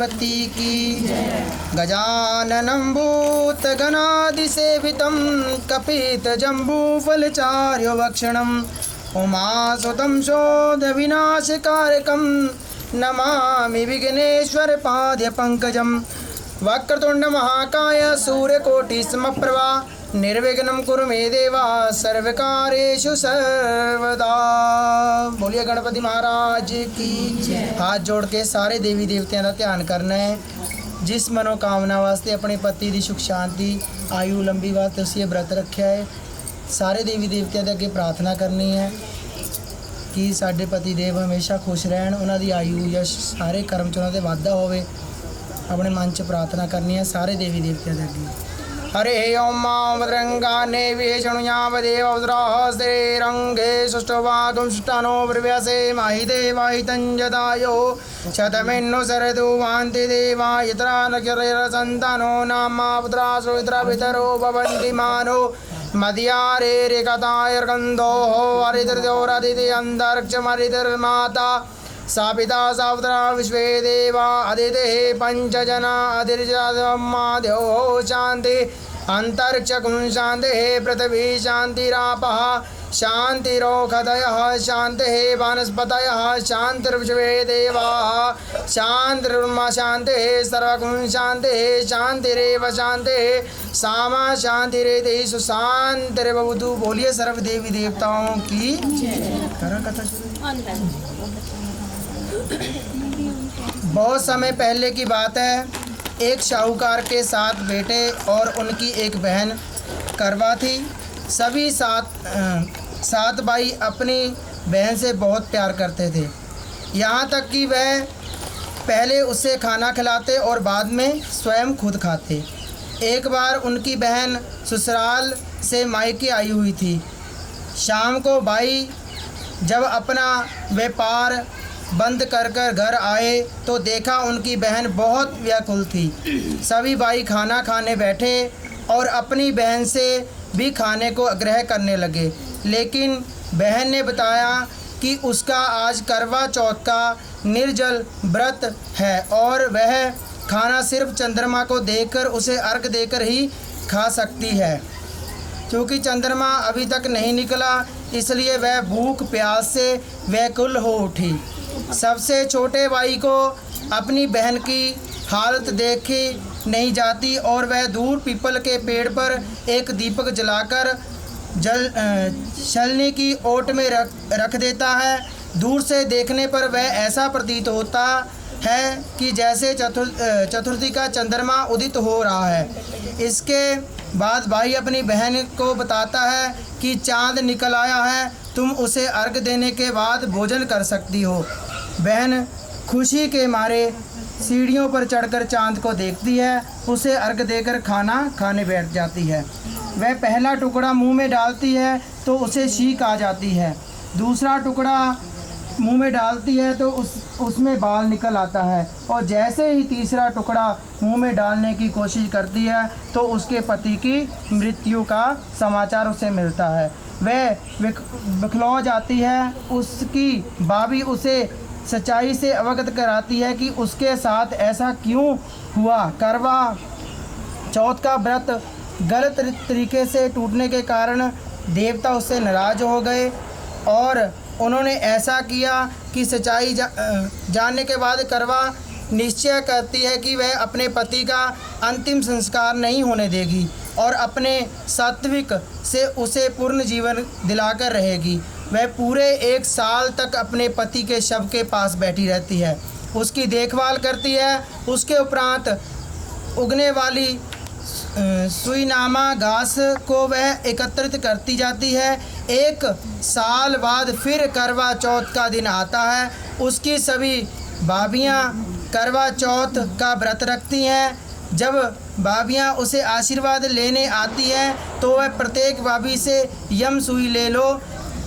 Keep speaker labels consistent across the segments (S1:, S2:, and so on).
S1: पार्वती की। गजाननं भूतगणादिसेवितं कपितजम्बूफलचार्यभक्षणम् उमासुतं शोधविनाशकारकं नमामि विघ्नेश्वरपादपङ्कजं। वक्रतुण्डमहाकाय सूर्यकोटिसमप्रभा निर्विघ्नं कुरु मे देवा सर्वकार्येषु सर्वदा। बोलिए गणपति महाराज की। हाथ जोड़ के सारे देवी देवताओं का ध्यान करना है। जिस मनोकामना वास्ते अपने पति की सुख शांति आयु लंबी वास्ते उसे व्रत रखा है, सारे देवी देवताओं के अगे प्रार्थना करनी है कि साडे पति देव हमेशा खुश रहन, उन्होंने आयु या सारे कर्म च उन्होंने वाधा होवे। अपने मन च प्रार्थना करनी है सारे देवी देवताओं के अगे। हरे ओम मद्रंगाने विषणुयावदेवद्रास्ते रंगे सुष्टुवागुं सुष्टानो ब्रव्यसे माहि देवाहितंजदायो शतमेन्नु सरदु वान्ति देवा यत्रा नक्षरसन्तानो नामा पुत्रा सुमित्रा पितरो भवन्ति मानो मध्यारे रेखतायर्गन्धो हरिद्रदोरादिति अन्तरिक्षमरिद्रमाता सा पिता सावत्रा विश्वे देवा अदितेः पंचजना अधिर्जामाद्यो शांति अंतरिक्षकुं शान्तिः पृथ्वी शान्तिरापः शान्तिरोषधयः शान्तिः वनस्पतयः शान्तिर्विश्वे देवाः शान्तिर्ब्रह्म शान्तिः सर्वकुं शान्तिः शान्तिरेव शान्तिः सामा शान्तिरेति सुशान्तिर्भवतु। बोलिए सर्व देवी देवताओं की। कथा शुरू। बहुत समय पहले की बात है। एक शाहूकार के 7 बेटे और उनकी एक बहन करवा थी। सभी सात भाई अपनी बहन से बहुत प्यार करते थे, यहाँ तक कि वह पहले उसे खाना खिलाते और बाद में स्वयं खुद खाते। एक बार उनकी बहन ससुराल से मायके आई हुई थी। शाम को भाई जब अपना व्यापार बंद कर घर आए तो देखा उनकी बहन बहुत व्याकुल थी। सभी भाई खाना खाने बैठे और अपनी बहन से भी खाने को आग्रह करने लगे, लेकिन बहन ने बताया कि उसका आज करवा चौथ का निर्जल व्रत है और वह खाना सिर्फ चंद्रमा को देखकर उसे अर्घ देकर ही खा सकती है। क्योंकि चंद्रमा अभी तक नहीं निकला, इसलिए वह भूख प्यास से व्याकुल हो उठी। सबसे छोटे भाई को अपनी बहन की हालत देखी नहीं जाती और वह दूर पीपल के पेड़ पर एक दीपक जलाकर छलनी की ओट में रख देता है। दूर से देखने पर वह ऐसा प्रतीत होता है कि जैसे चतुर्थी का चंद्रमा उदित हो रहा है। इसके बाद भाई अपनी बहन को बताता है कि चांद निकल आया है, तुम उसे अर्घ देने के बाद भोजन कर सकती हो। बहन खुशी के मारे सीढ़ियों पर चढ़कर चांद को देखती है, उसे अर्घ देकर खाना खाने बैठ जाती है। वह पहला टुकड़ा मुंह में डालती है तो उसे छींक आ जाती है। दूसरा टुकड़ा मुंह में डालती है तो उसमें बाल निकल आता है और जैसे ही तीसरा टुकड़ा मुंह में डालने की कोशिश करती है तो उसके पति की मृत्यु का समाचार उसे मिलता है। वह बखलौ जाती है। उसकी भाभी उसे सच्चाई से अवगत कराती है कि उसके साथ ऐसा क्यों हुआ। करवा चौथ का व्रत गलत तरीके से टूटने के कारण देवता उससे नाराज़ हो गए और उन्होंने ऐसा किया कि सच्चाई जानने के बाद करवा निश्चय करती है कि वह अपने पति का अंतिम संस्कार नहीं होने देगी और अपने सात्विक से उसे पूर्ण जीवन दिलाकर रहेगी। वह पूरे 1 साल तक अपने पति के शव के पास बैठी रहती है, उसकी देखभाल करती है। उसके उपरांत उगने वाली सुईनामा घास को वह एकत्रित करती जाती है। 1 साल बाद फिर करवा चौथ का दिन आता है। उसकी सभी भाभियाँ करवा चौथ का व्रत रखती हैं। जब भाभियाँ उसे आशीर्वाद लेने आती हैं तो वह प्रत्येक भाभी से यम सुई ले लो,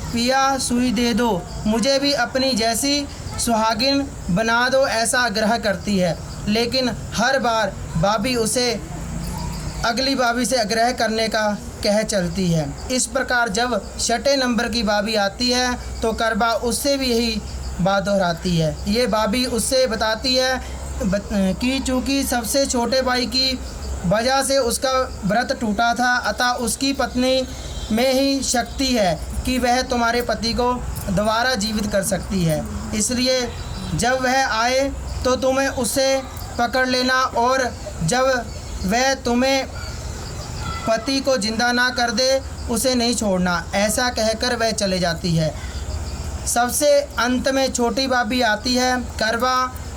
S1: पिया सुई दे दो, मुझे भी अपनी जैसी सुहागिन बना दो, ऐसा आग्रह करती है। लेकिन हर बार भाभी उसे अगली भाभी से आग्रह करने का कह चलती है। इस प्रकार जब 6 नंबर की भाभी आती है तो करवा उससे भी यही बात दोहराती है। ये भाभी उससे बताती है कि चूँकि सबसे छोटे भाई की वजह से उसका व्रत टूटा था, अतः उसकी पत्नी में ही शक्ति है कि वह तुम्हारे पति को दोबारा जीवित कर सकती है। इसलिए जब वह आए तो तुम्हें उसे पकड़ लेना, और जब वह तुम्हें पति को जिंदा ना कर दे उसे नहीं छोड़ना। ऐसा कहकर वह चले जाती है। सबसे अंत में छोटी भाभी आती है। करवा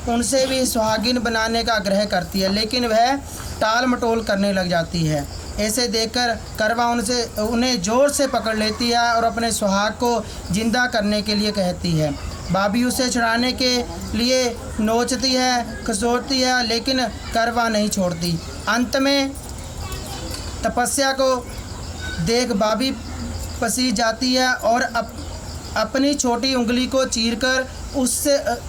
S1: उनसे भी सुहागिन बनाने का आग्रह करती है, लेकिन वह टाल मटोल करने लग जाती है। ऐसे देखकर करवा उन्हें ज़ोर से पकड़ लेती है और अपने सुहाग को जिंदा करने के लिए कहती है। भाभी उसे छुड़ाने के लिए नोचती है, खसोटती है, लेकिन करवा नहीं छोड़ती। अंत में तपस्या को देख भाभी पसीज जाती है और अपनी छोटी उंगली को चीरकर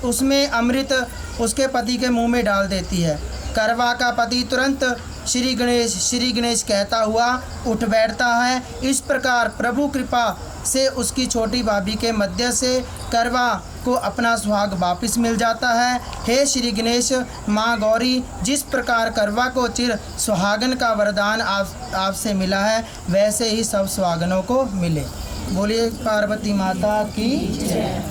S1: उसमें अमृत उसके पति के मुंह में डाल देती है। करवा का पति तुरंत श्री गणेश कहता हुआ उठ बैठता है। इस प्रकार प्रभु कृपा से उसकी छोटी भाभी के मध्य से करवा को अपना सुहाग वापस मिल जाता है। हे श्री गणेश, माँ गौरी, जिस प्रकार करवा को चिर सुहागन का वरदान आपसे मिला है, वैसे ही सब सुहागनों को मिले। बोलिए पार्वती माता की जय।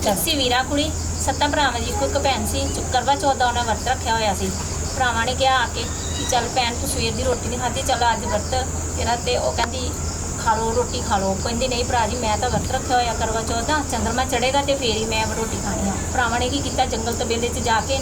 S2: जस्सी वीरा कुड़ी सत्ता भरावां जी कोई भैन सी करवा चौथ का उन्हें वर्त रखा होया सी। भरावां ने कहा आके कि चल भैन तू सवेर की रोटी नहीं खाधी, चल अज वर्त तेरा, ते वो कहती खा लो रोटी खा लो। कहती नहीं भरा जी मैं तो वर्त रखा होया करवा चौथ का, चंद्रमा चढ़ेगा तो फिर ही मैं रोटी खानी है। भरावां ने की किया, जंगल तबेले जाके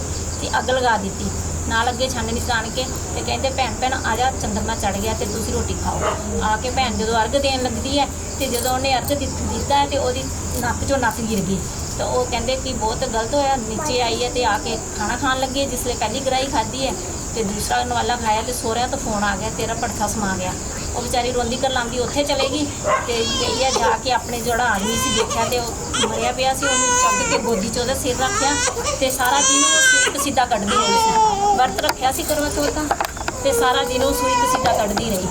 S2: अग लगा दी, ना लगे छाननी तान के, तो कहते भैन भैन आ जा चंद्रमा चढ़ गया तो तुम रोटी खाओ। आके भैन जो अर्घ देन लगती है तो जो उन्हें अर्घ दिता है तो वो नक चो नस गिर गई। तो वो कहते कि बहुत गलत होया, नीचे आई है तो आके खाना खान लगे। जिसले पहली ग्राही खाधी है तो दूसरा नवाला खाया तो सोहरिया तो फोन आ गया तेरा भड़था समा गया। वो बेचारी रोंदी कर लाँदी उत्थे चलेगी तो गई है जाके अपने जोड़ा आदमी से देखा तो मरिया पिया से, उन्होंने चुक के गोदी च सिर रखा तो सारा दिन वो सूई कसीदा कढ़दी रही सी। वर्त रखा सी करवा चौथ का तो सारा दिन वो सूई कसीदा कढ़दी रही।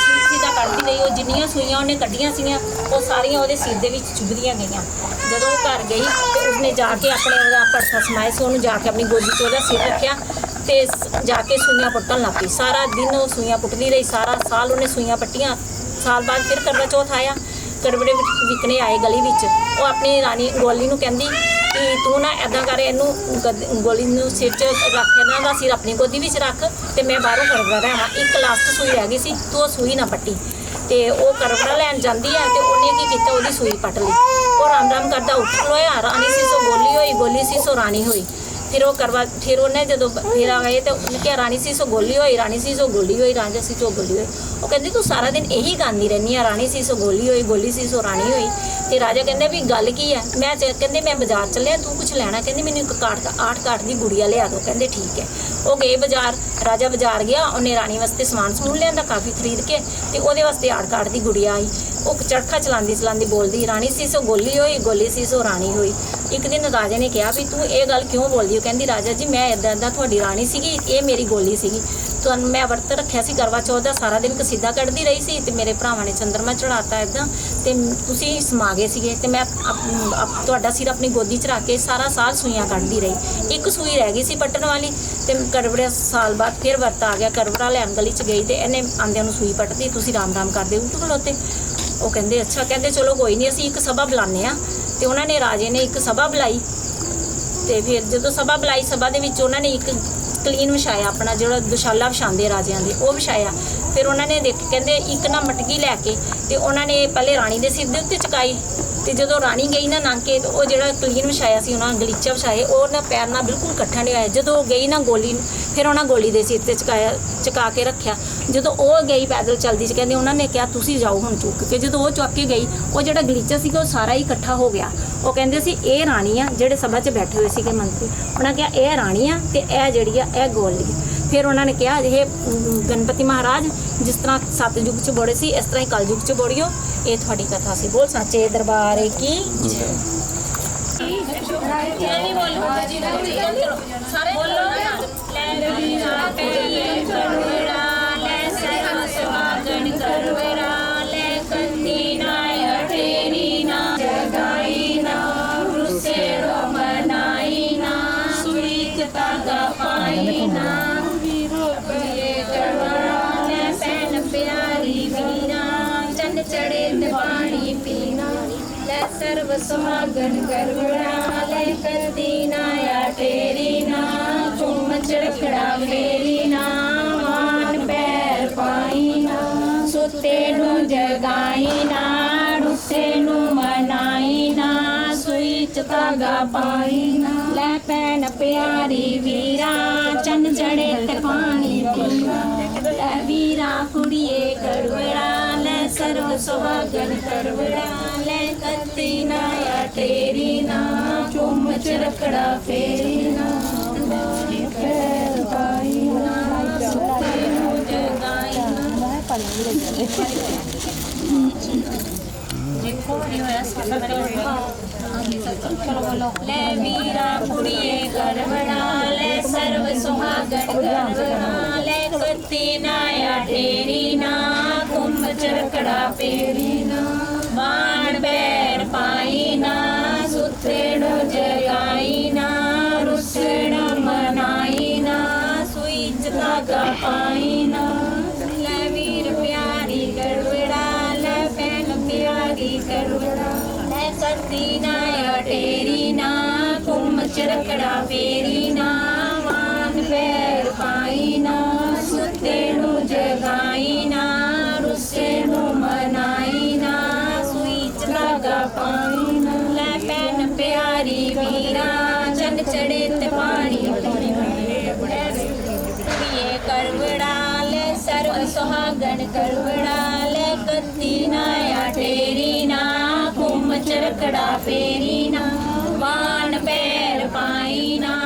S2: सूई कसीदा कढ़दी रही, वो जिन्नियां सूइयां उन्हें कढ़ियां सीगियां वो सारियां वो सिर दे विच चुभदियां गईयां। जदों वो घर गई तो उसने जाके अपने भड़था समाए से उन्होंने जाके अपनी गोदी च उसका सिर रखा तो जाके सूइयां पुट्टन लग पई। सारा दिन वो सूइयां पुट्टदी रही, सारा साल उन्हें सूइयां पट्टियां। साल बाद फिर करवा चौथ आया, करवड़े विकने आए गली में। वो अपनी रानी गोली नूं कहंदी कि तू ना इदां कर, इनू गोली नूं सिर च रख, इन्हां दा सिर अपनी गोदी विच रख ते मैं बाहरों करवड़ा रहां। एक लास्ट सूई रह गई सी, तू वो सूई ना पट्टी। तो वो करवड़ा लैन जाती है तो उन्हें की किया, वो सूई पट ली। वो राम राम करता उठ खलोया, रानी सी सो गोली हुई, गोली सी सो रानी हुई। फिर वो करवा फिर उन्हें जो फिर आ गए तो उन्हें क्या रानी सी सो गोली हुई, रानी सी सो गोली हुई, राजा सी सो गोली हुई। वो कहती तू सारा दिन यही गाँदी रहनी है, रानी सी सो गोली हुई, गोली सी सो रानी हुई। तो राजा कहते भी गल की है। मैं कहते मैं बाजार चलिया, तू कुछ लैना? कहती मैंने एक 8 काठ की गुड़िया लिया दो। कहते ठीक है। वो गए बाजार, राजा बाजार गया, उन्हें रानी वास्ते समान समून लिया काफ़ी खरीद के, तो वो वास्ते 8 काठ की गुड़िया आई। वो चरखा चलाती चलाती बोलती रानी सी सो गोली हुई, गोली सी सो रानी हुई। एक दिन राजे ने कहा भी तू ये गल क्यों बोलती हो? कहती राजा जी मैं इदा इदा थोड़ी रानी सीगी, ये मेरी गोली सीगी। तो मैं वर्त रखा सी करवा चौथ का, सारा दिन कसीदा कढ़दी रही सी ते मेरे भरावां ने चंद्रमा चढ़ाता इदा ते तुसीं समा गए सीगे ते मैं तुहाडा सिर अपनी गोदी च रख के सारा साल सूइयां कढ़दी रही। एक सूई रह गई सी पट्टन वाली ते करवड़े साल बाद फिर वर्त आ गया। करवड़ा लैन गली च गई तो इन्हें आंदियां नूं सूई पट्टदी, तुसीं राम राम करदे उठ खलोते। वो कहते अच्छा, कहते चलो कोई नहीं असीं एक सभा बुलाने आ। तो उन्होंने राजे ने एक सभा बुलाई तो फिर जो सभा बुलाई, सभा के उन्होंने एक कलीन विछाया, अपना जो दुशाला विछाते राजियां दे वो विछाया। फिर उन्होंने देख कहते एक ना मटकी लैके तो उन्होंने पहले रानी के सिर के उत्ते चुकाई। तो जो रानी गई ना नांके तो वो जो कलीन विछाया से उन्होंने गलीचा विछाए, वो ना पैर ना बिल्कुल कट्ठा नहीं होया। जो गई ना गोली, फिर उन्होंने गोली के सिर से चुका के रखा। जो वो गई पैदल चलती सी, कहते उन्होंने कहा तुसीं जाओ हुण चुक के। जो वो चुक के गई, वो जो गलीचा सीगा वो सारा ही इकट्ठा हो गया। वो कहते सी ये रानी आ, जिहड़े सभा च बैठे हुए थे मंत्री, उन्होंने कहा यह रानी आ ते यह जिहड़ी आ यह गोली। फिर उन्होंने कहा ये गणपति महाराज जिस तरह सतयुग च बोड़े सी इस तरह ही कलयुग च बोड़ियो। ये थोड़ी कथा सी। बोल सच्चे दरबार की
S3: जय।
S2: ਸਰਬ ਸੁਹਾਗਣ ਕਰਵੜਾ ਲੈ ਕਰਦੀ ਨਾ ਆ ਤੇਰੀ ਨਾ ਚੁੰਮ ਚਰਖੜਾ ਫੇਰੀ ਨਾ ਮਾਨ ਪੈਰ ਪਾਈ ਨਾ ਸੁੱਤੇ ਨੂੰ ਜਗਾਈ ਨਾ ਰੁੱਸੇ ਨੂੰ ਮਨਾਈ ਨਾ ਸੂਈ ਚ ਧਾਗਾ ਪਾਈ ਨਾ ਲੈ ਭੈਣ ਪਿਆਰੀ ਵੀਰਾ ਚੰਨ ਚੜੇ ਤੇ ਪਾਣੀ ਪੀਣਾ ਲੈ ਵੀਰਾ ਕੁੜੀਏ ਕਰਵੜਾ ਲੈ ਸਰਬ ਸੁਹਾਗਣ ਕਰਵੜਾ ਲੈ ਕਰਤੀ ਨਾ ਆ ਤੇਰੀ ਨਾ ਚੁੰਮ ਚਰਖੜਾ ਫੇਰੀ ਨਾ ਪੈਰ ਪਾਈ ਨਾ ਸੁੱਤੇ ਨੂੰ ਜਗਾਈ ਨਾ ਦੇਖੋ ਇਹ ਹੋਇਆ ਸਾਡਾ ਲੈ ਵੀਰਾ ਕੁੜੀਏ ਕਰਵੜਾ ਲੈ ਸਰਬ ਸੁਹਾਗਣ ਕਰਵੜਾ ਲੈ ਕਰਤੀ ਨਾ ਆ ਤੇਰੀ ਨਾ ਕੁੰਭ ਚਰਖੜਾ ਫੇਰੀ ਨਾ ਬਾਣ ਬੈਰ ਪਾਈ ਨਾ ਸੁੱਤੇ ਨੂੰ ਜਗਾਈ ਨਾ ਰੁੱਸਣ ਮਨਾਈ ਨਾ ਸੂਈ ਚ ਧਾਗਾ ਪਾਈ ਨਾ ਲੈ ਵੀਰ ਪਿਆਰੀ ਕਰਵੜਾ ਲੈ ਭੈਣ ਪਿਆਰੀ ਕਰਵੜਾ ਲੈ ਕਰਦੀ ਨਾ ਆ ਤੇਰੀ ਨਾ ਕੁੰਮ ਚਰਖੜਾ ਫੇਰੀ ਨਾ ਮਾਨ ਪੈਰ ਪਾਈ ਨਾ ਸੁੱਤੇ ਨੂੰ ਜਗਾਈ ਨਾ ਰੁੱਸੇ ਨੂੰ ਮਨਾਈ ਨਾ ਸੂਈ ਚ ਧਾਗਾ ਪਾਈ ਨਾ ਲੈ ਭੈਣ ਪਿਆਰੀ ਵੀਰਾ ਚੰਨ ਚੜੇ ਤੇ ਪਾਣੀ ਕੁੜੀਏ ਕਰਵੜਾ ਲੈ ਸਰਬ ਸੁਹਾਗਣ ਕਰਵੜਾ ਲੈ ਕਰਦੀ ਨਾ ਆ ਤੇਰੀ ਨਾ ਕੁੰਮ ਚਰਖੜਾ ਫੇਰੀ ਨਾ ਬਾਣ ਪੈਰ ਪਾਈ ਨਾ